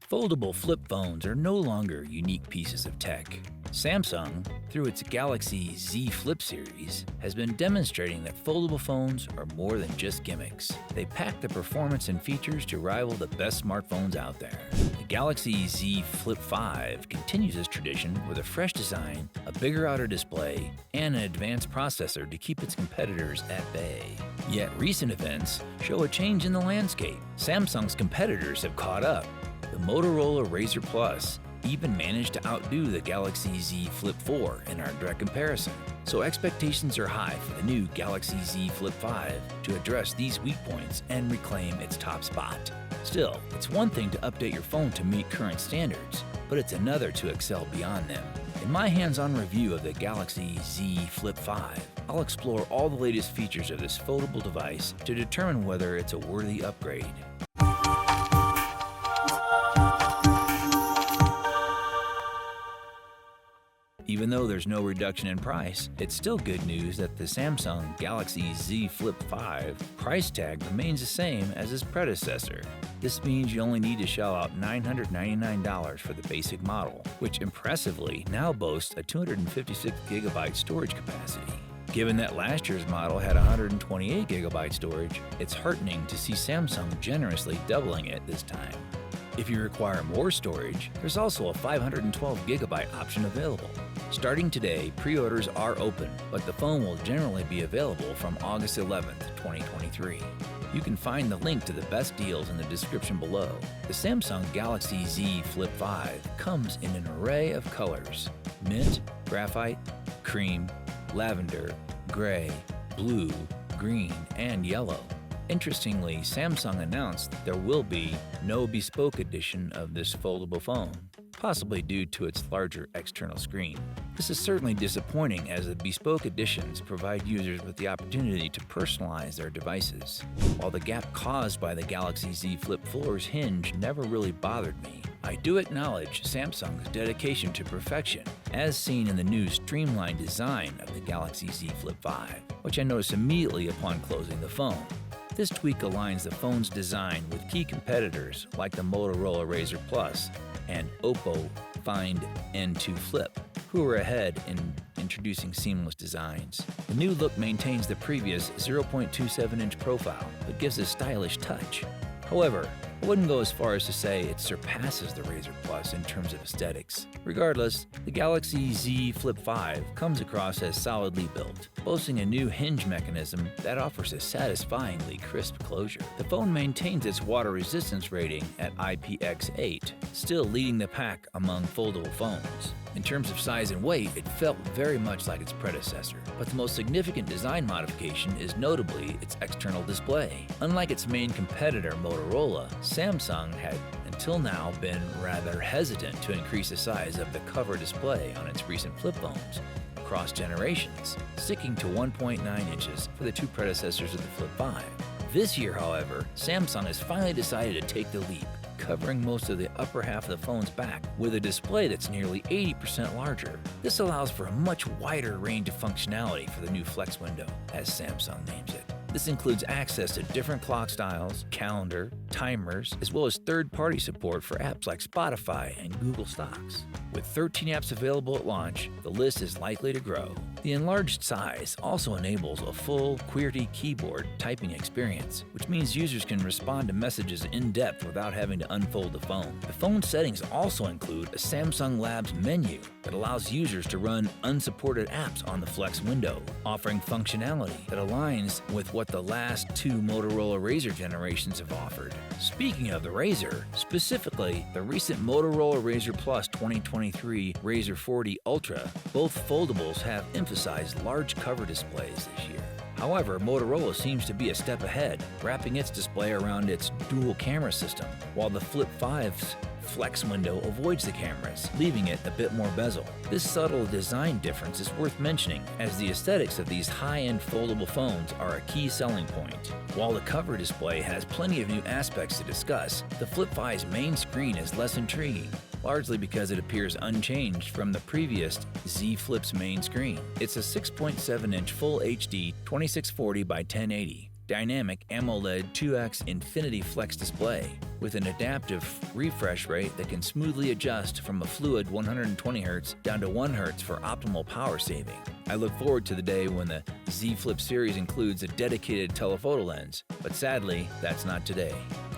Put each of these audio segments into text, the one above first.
Foldable flip phones are no longer unique pieces of tech. Samsung, through its Galaxy Z Flip series, has been demonstrating that foldable phones are more than just gimmicks. They pack the performance and features to rival the best smartphones out there. The Galaxy Z Flip 5 continues this tradition with a fresh design, a bigger outer display, and an advanced processor to keep its competitors at bay. Yet recent events show a change in the landscape. Samsung's competitors have caught up. The Motorola Razr Plus even managed to outdo the Galaxy Z Flip 4 in our direct comparison. So expectations are high for the new Galaxy Z Flip 5 to address these weak points and reclaim its top spot. Still, it's one thing to update your phone to meet current standards, but it's another to excel beyond them. In my hands-on review of the Galaxy Z Flip 5, I'll explore all the latest features of this foldable device to determine whether it's a worthy upgrade. Even though there's no reduction in price, it's still good news that the Samsung Galaxy Z Flip 5 price tag remains the same as its predecessor. This means you only need to shell out $999 for the basic model, which impressively now boasts a 256GB storage capacity. Given that last year's model had 128GB storage, it's heartening to see Samsung generously doubling it this time. If you require more storage, there's also a 512GB option available. Starting today, pre-orders are open, but the phone will generally be available from August 11th, 2023. You can find the link to the best deals in the description below. The Samsung Galaxy Z Flip 5 comes in an array of colors: mint, graphite, cream, lavender, gray, blue, green, and yellow. Interestingly, Samsung announced that there will be no bespoke edition of this foldable phone, possibly due to its larger external screen. This is certainly disappointing, as the bespoke editions provide users with the opportunity to personalize their devices. While the gap caused by the Galaxy Z Flip 4's hinge never really bothered me, I do acknowledge Samsung's dedication to perfection, as seen in the new streamlined design of the Galaxy Z Flip 5, which I noticed immediately upon closing the phone. This tweak aligns the phone's design with key competitors like the Motorola Razr Plus and Oppo Find N2 Flip, who are ahead in introducing seamless designs. The new look maintains the previous 0.27-inch profile, but gives a stylish touch. However, I wouldn't go as far as to say it surpasses the Razr Plus in terms of aesthetics. Regardless, the Galaxy Z Flip 5 comes across as solidly built, boasting a new hinge mechanism that offers a satisfyingly crisp closure. The phone maintains its water resistance rating at IPX8, still leading the pack among foldable phones. In terms of size and weight, it felt very much like its predecessor, but the most significant design modification is notably its external display. Unlike its main competitor, Motorola, Samsung had until now been rather hesitant to increase the size of the cover display on its recent flip phones across generations, sticking to 1.9 inches for the two predecessors of the Flip 5. This year, however, Samsung has finally decided to take the leap, covering most of the upper half of the phone's back with a display that's nearly 80% larger. This allows for a much wider range of functionality for the new Flex window, as Samsung names it. This includes access to different clock styles, calendar, timers, as well as third-party support for apps like Spotify and Google Stocks. With 13 apps available at launch, the list is likely to grow. The enlarged size also enables a full QWERTY keyboard typing experience, which means users can respond to messages in depth without having to unfold the phone. The phone settings also include a Samsung Labs menu that allows users to run unsupported apps on the Flex window, offering functionality that aligns with what the last two Motorola Razr generations have offered. Speaking of the Razr, specifically the recent Motorola Razr Plus 2023 Razr 40 Ultra, both foldables have emphasized large cover displays this year. However, Motorola seems to be a step ahead, wrapping its display around its dual camera system, while the Flip 5's Flex window avoids the cameras, leaving it a bit more bezel. This subtle design difference is worth mentioning, as the aesthetics of these high-end foldable phones are a key selling point. While the cover display has plenty of new aspects to discuss, the Flip 5's main screen is less intriguing, largely because it appears unchanged from the previous Z Flip's main screen. It's a 6.7-inch Full HD 2640 by 1080, dynamic AMOLED 2X Infinity Flex display with an adaptive refresh rate that can smoothly adjust from a fluid 120 Hz down to 1 Hz for optimal power saving. I look forward to the day when the Z Flip series includes a dedicated telephoto lens, but sadly, that's not today.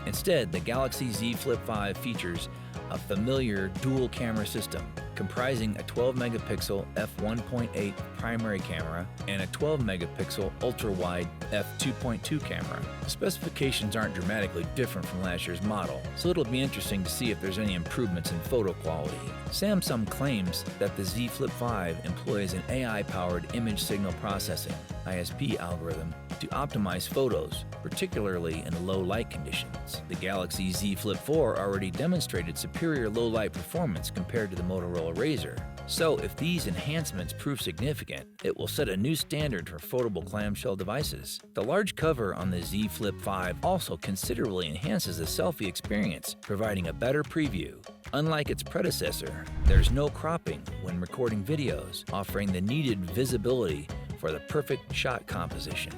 Instead, the Galaxy Z Flip 5 features a familiar dual camera system comprising a 12-megapixel f1.8 primary camera and a 12-megapixel ultra-wide f2.2 camera. The specifications aren't dramatically different from last year's model, so it'll be interesting to see if there's any improvements in photo quality. Samsung claims that the Z Flip 5 employs an AI-powered image signal processing (ISP) algorithm to optimize photos, particularly in low light conditions. The Galaxy Z Flip 4 already demonstrated superior low light performance compared to the Motorola Razr. So if these enhancements prove significant, it will set a new standard for foldable clamshell devices. The large cover on the Z Flip 5 also considerably enhances the selfie experience, providing a better preview. Unlike its predecessor, there's no cropping when recording videos, offering the needed visibility for the perfect shot composition.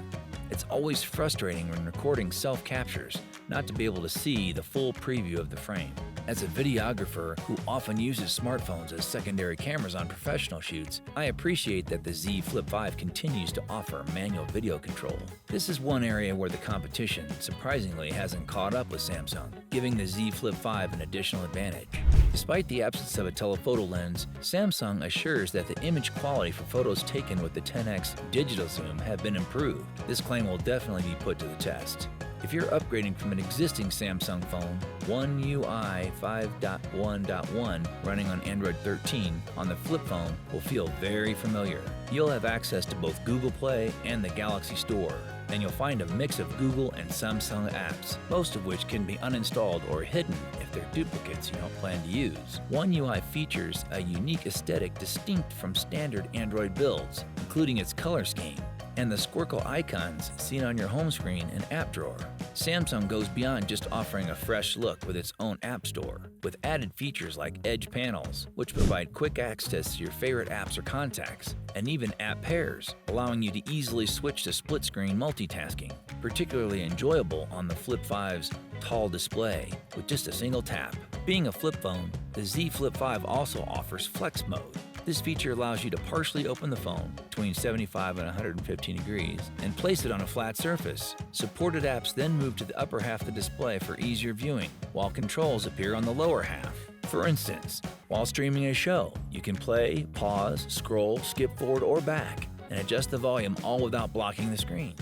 It's always frustrating when recording self-captures not to be able to see the full preview of the frame. As a videographer who often uses smartphones as secondary cameras on professional shoots, I appreciate that the Z Flip 5 continues to offer manual video control. This is one area where the competition, surprisingly, hasn't caught up with Samsung, giving the Z Flip 5 an additional advantage. Despite the absence of a telephoto lens, Samsung assures that the image quality for photos taken with the 10x digital zoom have been improved. This claim will definitely be put to the test. If you're upgrading from an existing Samsung phone, One UI 5.1.1 running on Android 13 on the flip phone will feel very familiar. You'll have access to both Google Play and the Galaxy Store, and you'll find a mix of Google and Samsung apps, most of which can be uninstalled or hidden if they're duplicates you don't plan to use. One UI features a unique aesthetic distinct from standard Android builds, including its color scheme and the squircle icons seen on your home screen and app drawer. Samsung goes beyond just offering a fresh look with its own app store, with added features like Edge panels, which provide quick access to your favorite apps or contacts, and even app pairs, allowing you to easily switch to split-screen multitasking, particularly enjoyable on the Flip 5's tall display with just a single tap. Being a flip phone, the Z Flip 5 also offers Flex Mode. This feature allows you to partially open the phone between 75 and 115 degrees and place it on a flat surface. Supported apps then move to the upper half of the display for easier viewing, while controls appear on the lower half. For instance, while streaming a show, you can play, pause, scroll, skip forward or back, and adjust the volume all without blocking the screen.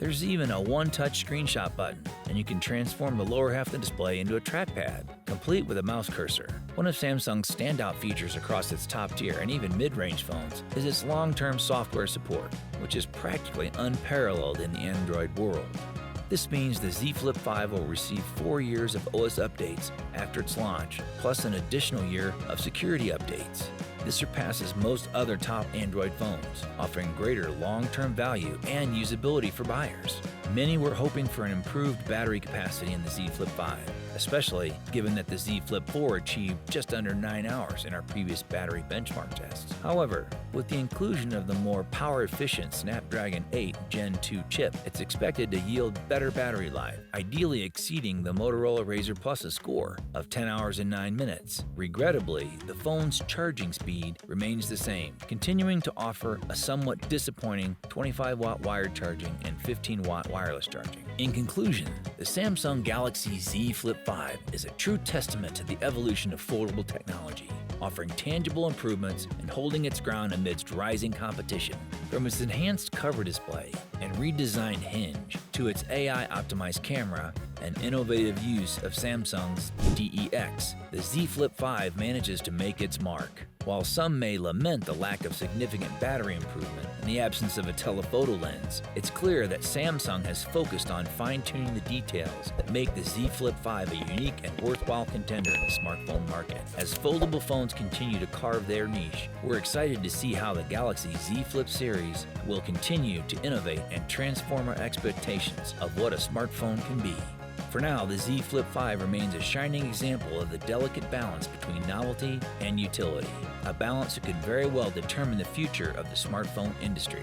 There's even a one-touch screenshot button, and you can transform the lower half of the display into a trackpad, complete with a mouse cursor. One of Samsung's standout features across its top-tier and even mid-range phones is its long-term software support, which is practically unparalleled in the Android world. This means the Z Flip 5 will receive 4 years of OS updates after its launch, plus an additional year of security updates. This surpasses most other top Android phones, offering greater long-term value and usability for buyers. Many were hoping for an improved battery capacity in the Z Flip 5, especially given that the Z Flip 4 achieved just under 9 hours in our previous battery benchmark tests. However, with the inclusion of the more power-efficient Snapdragon 8 Gen 2 chip, it's expected to yield better battery life, ideally exceeding the Motorola Razr Plus's score of 10 hours and 9 minutes. Regrettably, the phone's charging speed remains the same, continuing to offer a somewhat disappointing 25-watt wired charging and 15-watt wireless charging. In conclusion, the Samsung Galaxy Z Flip 5 is a true testament to the evolution of foldable technology, offering tangible improvements and holding its ground amidst rising competition. From its enhanced cover display and redesigned hinge to its AI-optimized camera and innovative use of Samsung's DeX, the Z Flip 5 manages to make its mark. While some may lament the lack of significant battery improvement and the absence of a telephoto lens, it's clear that Samsung has focused on fine-tuning the details that make the Z Flip 5 a unique and worthwhile contender in the smartphone market. As foldable phones continue to carve their niche, we're excited to see how the Galaxy Z Flip series will continue to innovate and transform our expectations of what a smartphone can be. For now, the Z Flip 5 remains a shining example of the delicate balance between novelty and utility, a balance that could very well determine the future of the smartphone industry.